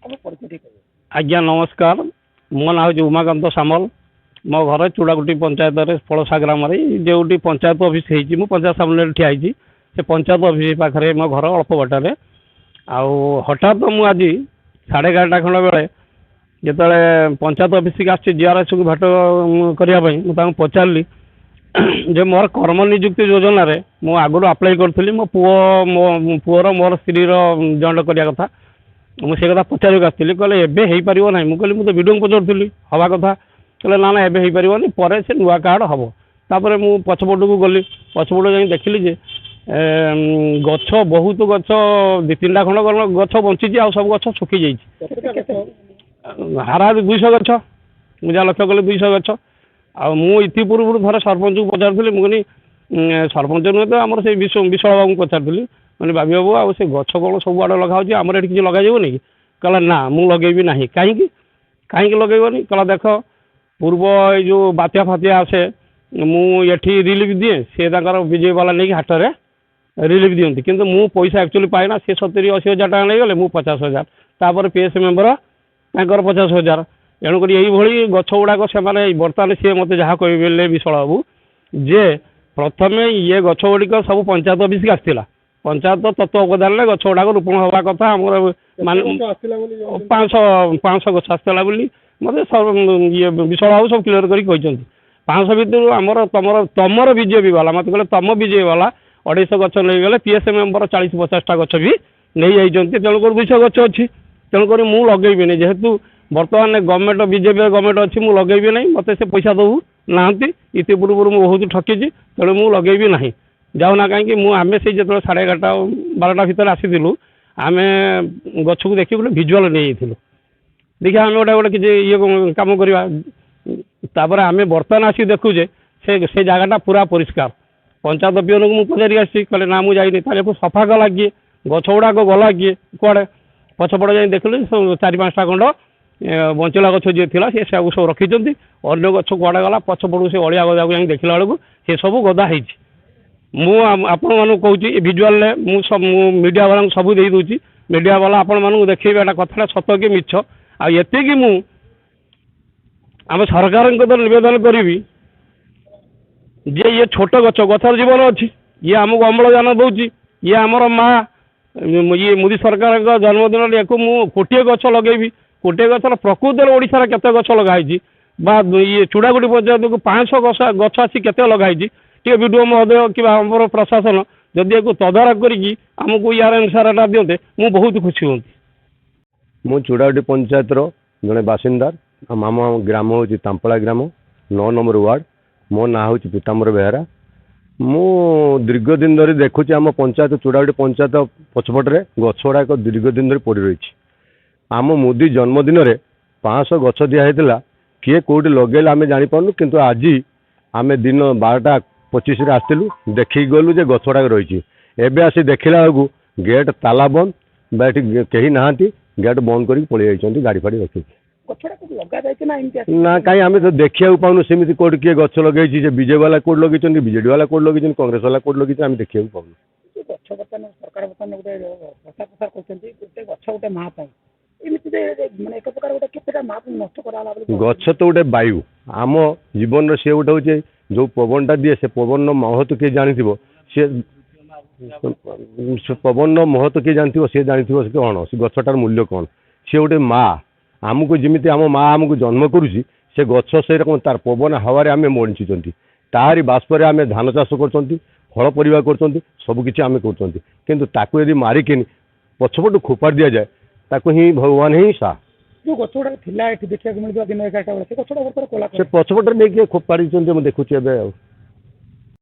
आज्ञा नमस्कार मो ना हूँ उमाकांत सामल मो घर चूड़ागुटी पंचायत पड़ोसा ग्राम जो पंचायत ऑफिस हो पंचायत सामने ठिया से पंचायत ऑफिस पाखे मो घर अल्प बाटे हठात मुझे आज 11:30 खंड बेले जो पंचायत ऑफिस की आस जीआरएस को भेट करने मुझे पचारि जे मोर कर्म निजुक्ति योजना रे मु आगुरी अप्लाई करी मो पुओर मोर स्त्री जॉइंट करने कथा मुझे कथा पचार आसती कहले एवं हो पार ना मुझे मुझे वीडियो पचारूली हवा कथा कहले ना ना एवं हो पारनी पर से नुआ कार्ड हम तापर मु पछपट को गली पछपट जा देखिली जे गछ बहुत गछ 2-3टा खंड गछ बंची आ सब गछ सुखी जाइए हारा 200 गछ मुझे लक्ष्य कले 200 गछ आ मुझे पूर्व थे सरपंच को पचारूली मुझे सरपंच नुहे तो आम से विशाल बाबू को पचारूली मैंने बाबी बाबू आ से गछ कौन सब आड़े लगे आम ये किसी लगे कि कहला ना मुझे लगेबी ना कहीं लगेबनी कहला देख पूर्व जो बात्या फात्या आसे मुझे रिलीफ दिए सी विजय वाला नहीं हाट में रिलीफ दिखती किंतु मु पैसा एक्चुअली पाएना सी 70-80 हज़ार टाँग नहीं गले मुझे 50,000 तापर पीएस मेम्बर तर 50,000 तेणुक यही गछ गुड़ाक से बर्तमान सी मत जहाँ कहे विशाल बाबू जे प्रथम ये गछ गुड़िक सब पंचायत ऑफिस की आसाला पंचायत तत्वावधान में गछ गुड़ाक रोपण हवा कथा आम 500 गछ आसाला मत ये विशाल बाबू सब क्लीयर कर 500 भितर आमर तमर बीजेपी वाला मत कहले तुम बीजेपी वाला 250 गछ नहीं गले पीएस मेम्बर 40-50टा गछ भी नहीं जाइए तेणुक 200 गछ अच्छी तेणुक मुझे लगेबी जेहेतु बर्तमान गवर्नमेंट बीजेपी गवर्नमेंट अच्छी मुझे लगेबी ना मत से पैसा दबू ना इति पूर्व मुझे बहुत ठकी तेणु मुझे लगेबी ना जाऊना कहीं आम से जो 11:30-12टा भितर आसीलु आम गछ को देखिए गोटे भिजुआल नहीं देखिए आम गोटे किसी ये कम करवा तापर आम बर्तमान आसिक देखुचे से जगटा पूरा परिष्कार पंचायत पीओन को मुझे पचारि आसी कहले ना मुझे जाइए सफा कला किए गछ गुड़ाक गला किए कड़े पछपट जा देखिली 4-5टा खंड बंचला गछ जी थी सी सब रखी अन्य गछ कड़े गला पछपट से अलिया गदा को देखला बेलू से सब गदा है मुझे कहूँ भिजुआल मीडिया वाला सब दे दूसरी मीडिया वाला आपण मानू देखा कथा सत कि मिछ आती आम सरकार नवेदन करी जे ये छोट गछ गछर जीवन अच्छी ये आमको अम्लजान दूसरी ये आमर माँ ये मोदी सरकार जन्मदिन या कोटे गछ लगेबी कोटे गचर प्रकृत ओडार केते गछ लगाई ये चूड़ागुटी पंचायत को 500 गछ आसी केते लगाई वीडियो महोदय कि आम प्रशासन जदि एक तदारख करमको यार अनुसार दिंते मुझे बहुत खुशी हूँ मु चूड़ागुटी पंचायत जड़े बासिंदार आम ग्राम हूँ तांपड़ा ग्राम 9 नंबर वार्ड मो ना हूँ पीताम्बर बेहरा मु दीर्घ दिन धरी देखुची आम पंचायत चूड़ागुटी पंचायत पछपटे गछ गुड़ाक दीर्घ दिन धरी पड़ रही आम मोदी जन्मदिन में 500 गछ दिखाई किए कौटी लगे आम जापारू किंतु आज आम दिन 12:25 आसलु देखी गलु जे गछ गुड़ाक रही एवं आसी देखला बेलू गेट ताला बंद बैठी कहीं ना गेट बंद कर पलि जाइए गाड़ी फाड़ी रखी ना कहीं आम तो देखा पाऊनु सेमती कौट किए गछ लगे विजय वाला कौट लगे बीजेडी वाला कौट लगे कांग्रेस वाला कौट लगे आम देखा पाऊनु गछ तो गोटे वायु आम जीवन सी गोटे हूँ जो पवनटा दिए से पवन महत्व किए जानी सी पवन महत्व किए जानी सी जानी कौन से गछटार मूल्य कौन सी गोटे माँ आमको जमी आम माँ आमको जन्म करुँची से गछ से रकम तार पवन हवारे आम बंचुंट तारी बाष्पर आम धान चाष कर फल परिवा कर सबकि आम कर मारिकी पछपट खोपाड़ दि जाए ताकू ही भगवान ही सा से पछपटे नहीं खोपाड़ी देखुचे।